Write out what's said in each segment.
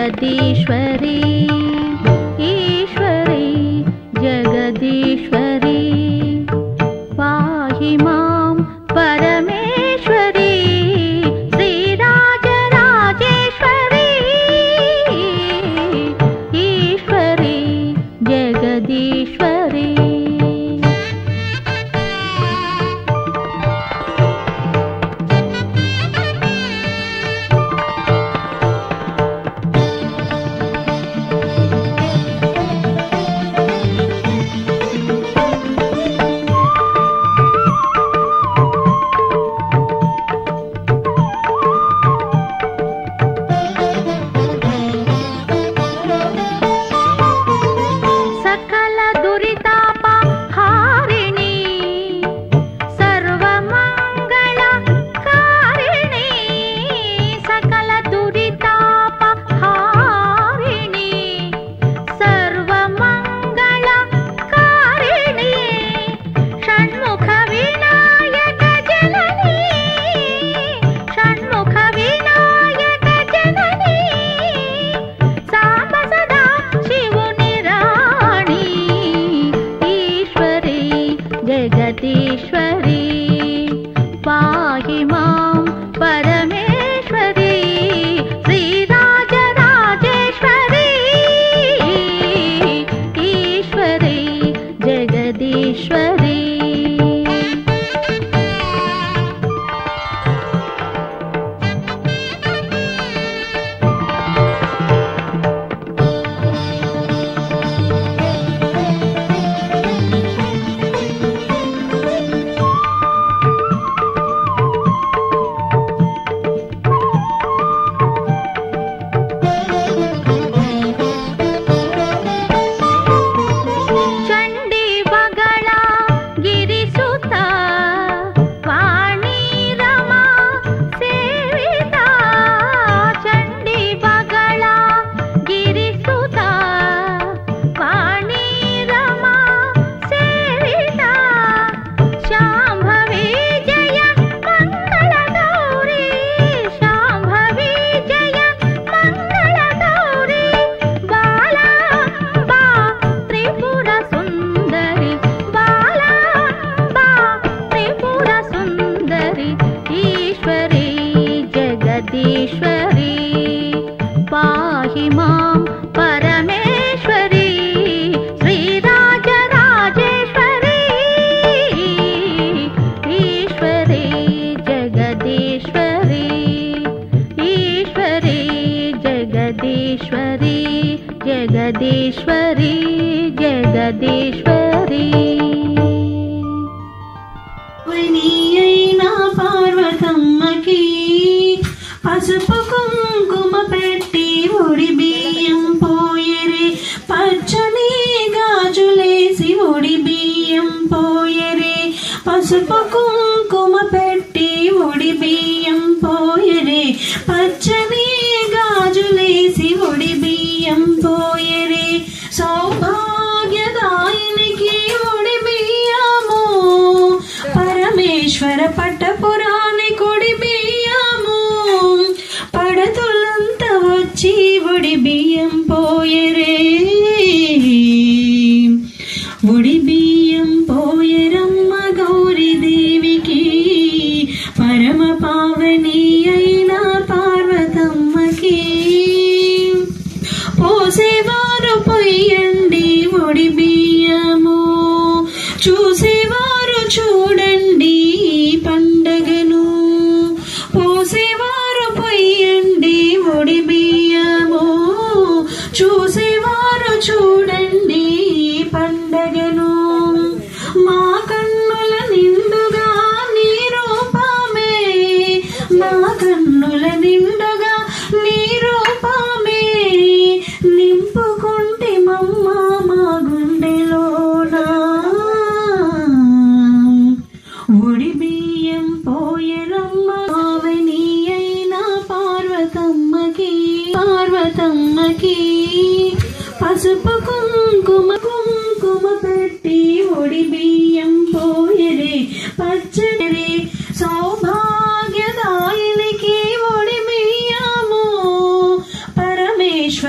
जगदीश्वरी ईश्वरी जगदीश्वरी पाहि मां परमेश्वरी श्रीराजराजेश्वरी ईश्वरी जगदीश्वरी जगदीश्वरी पाहि मां परमेश्वरी श्रीराजराजेश्वरी ईश्वरी जगदीश्वरी ईश्वरी पाहि मां परमेश्वरी श्रीराजराजेश्वरी ईश्वरी जगदीश्वरी ईश्वरी जगदीश्वरी जगदीश्वरी जगदीश्वरी पार्वतम्मकी పసుపు కుంకుమ పెట్టి ఒడి బియ్యం పోయరే పచ్చని గాజులేసి ఒడి బియ్యం పోయరే పసుపు కుంకుమ పెట్టి ఒడి బియ్యం పోయరే పచ్చని గాజులేసి ఒడి బియ్యం పోయరే సౌభాగ్యదాయినికి ఒడి బియ్యము పరమేశ్వర పట్టపురాణి కొడి బియ్యము పడతులంతా వచ్చి ఒడి బియ్యం పోయరే ఒడి బియ్యం పోయరమ్మ గౌరీదేవికి పరమ పావని అయిన పార్వతమ్మకి పోసేవారు పొయ్యండి ఒడి బియ్యము చూసేవారు చూడండి పండగను పోసేవారు పొయ్యండి ఒడి బియ్యము చూసేవారు చూడండి పండగను మా కన్నుల నిండుగా నీ రూపమే మా కన్నుల నిండుగా నీ రూపమే నింపుకుంటే మమ్మ మా గుండెలోనా ఒడి బియ్యం పోయరమ్మ పావని అయిన పార్వతమ్మకి పసుపు కుంకుమ పెట్టి ఒడి బియ్యం పోయరే పచ్చడి సౌభాగ్యదాయినికి ఒడి బియ్యము పరమేశ్వర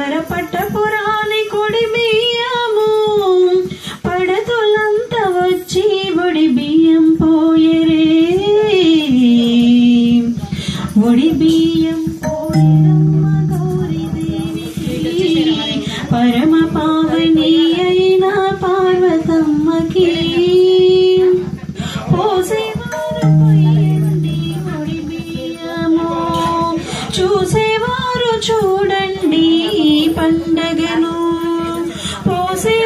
ఒడి బియ్యం పోయెరమ్మ గౌరీదేవికి పరమ పావని అయిన పార్వతమ్మకి పోసేవారు పోయండి ఒడి బియ్యము చూసేవారు చూడండి పండగను పోసే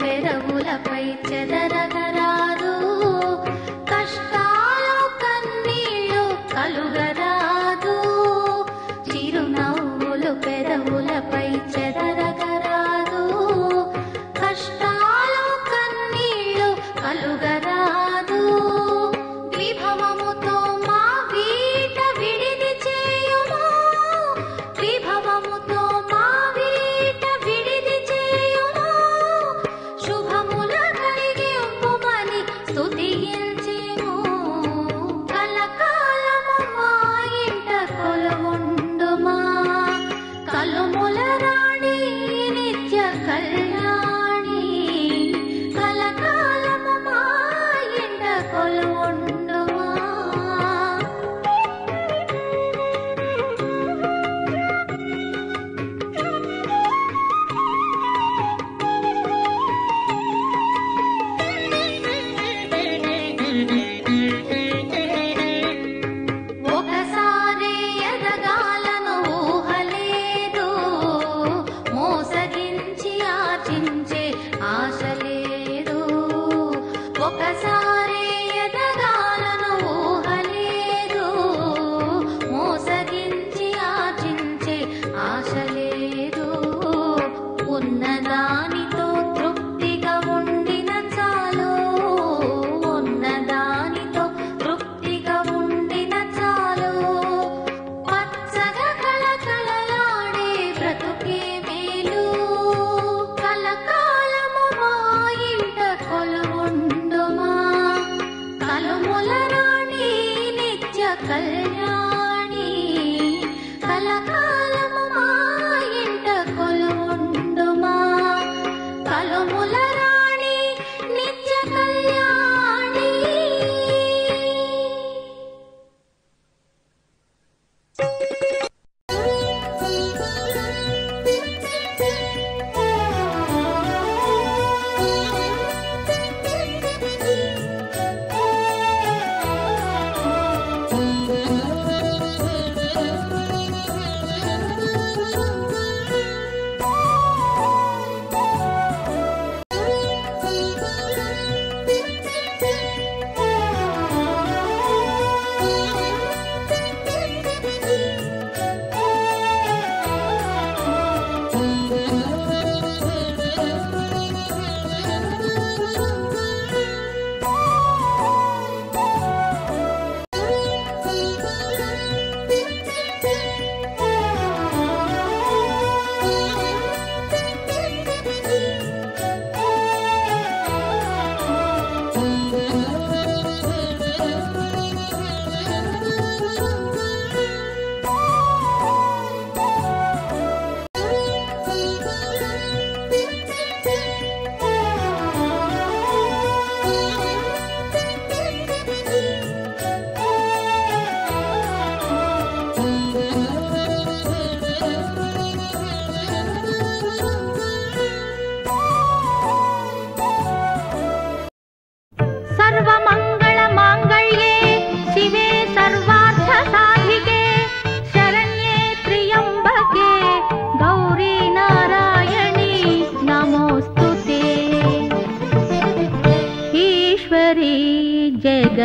పెదవులపై చెదరగరాదు, కష్టాలు కన్నీళ్ళు కలుగరాదు. చిరునవ్వులు పెదవులపై చెదరగరాదు, కష్టాలు కన్నీళ్ళు కలుగరాదు. విభవముతో మా వీట విడిది చేయుము, విభవముతో మా వీట విడిది చేయుము. శుభముల కలిగి ఉప్పుమని స్తుతించెము, కలకాలము మా ఇంట కొలువుండుమా. కలుముల రాణి నిత్య కళ్యాణి, కలకాలము మా ఇంట కొలువుండుమా. ఒకసారి ఎదగాలను ఊహలేదు, మోసగించి ఆచించే ఆశ లేదు. ఒకసారి ఎదగాలను ఊహలేదు, మోసగించి ఆచించే ఆశ లేదు. ఉన్నదానితో తృప్తిగా ఉండిన చాలు, ఉన్నదానితో తృప్తిగా ఉండిన చాలు. పచ్చగా కళకళలాడే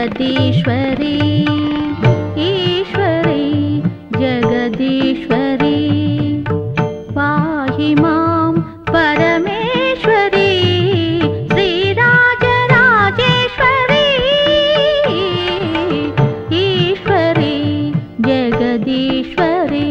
जगदीश्वरी ईश्वरी जगदीश्वरी पाहि मां परमेश्वरी श्रीराजराजेश्वरी ईश्वरी जगदीश्वरी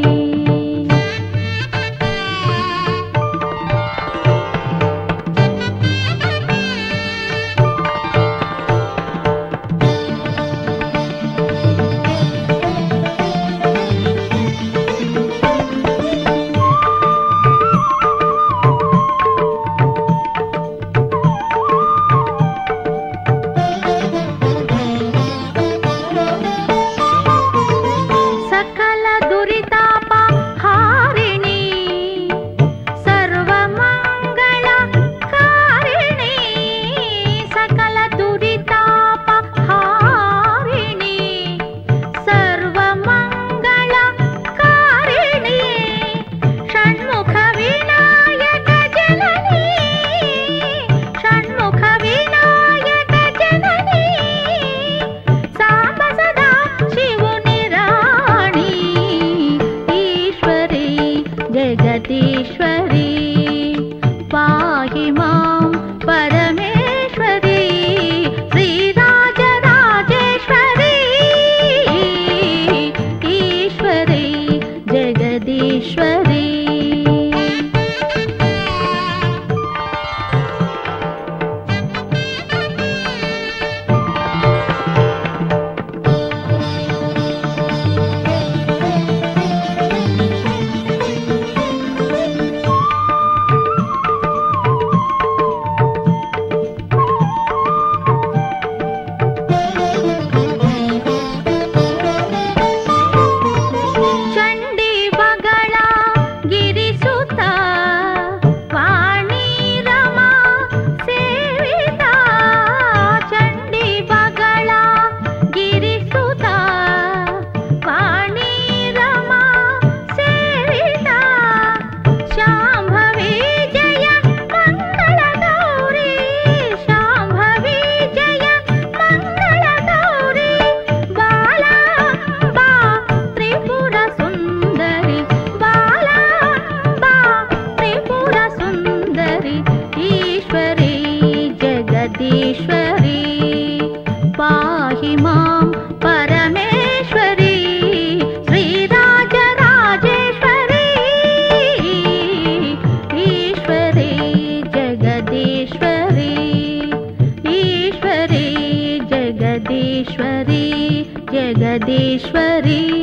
जगदीश्वरी पाहि मां परमेश्वरी श्रीराजराजेश्वरी ईश्वरी जगदीश्वरी जगदीश्वरी पाहि मां परमेश्वरी श्रीराजराजेश्वरी ईश्वरी जगदीश्वरी ईश्वरी जगदीश्वरी जगदीश्वरी